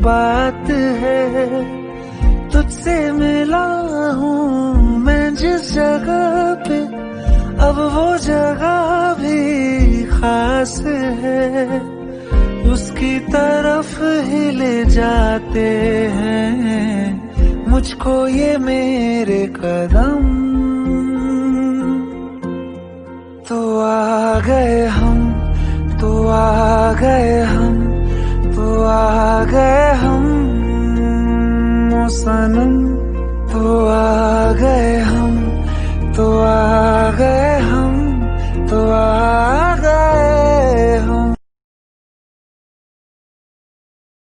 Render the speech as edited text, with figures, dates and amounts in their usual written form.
बात है, तुझसे मिला हूँ मैं जिस जगह पे, अब वो जगह भी खास है। उसकी तरफ ही ले जाते हैं मुझको ये मेरे कदम। तो आ गए हम, तो आ गए हम, तो आ गए हम ओ सनम। तो आ गए हम, तो आ गए हम, तो आ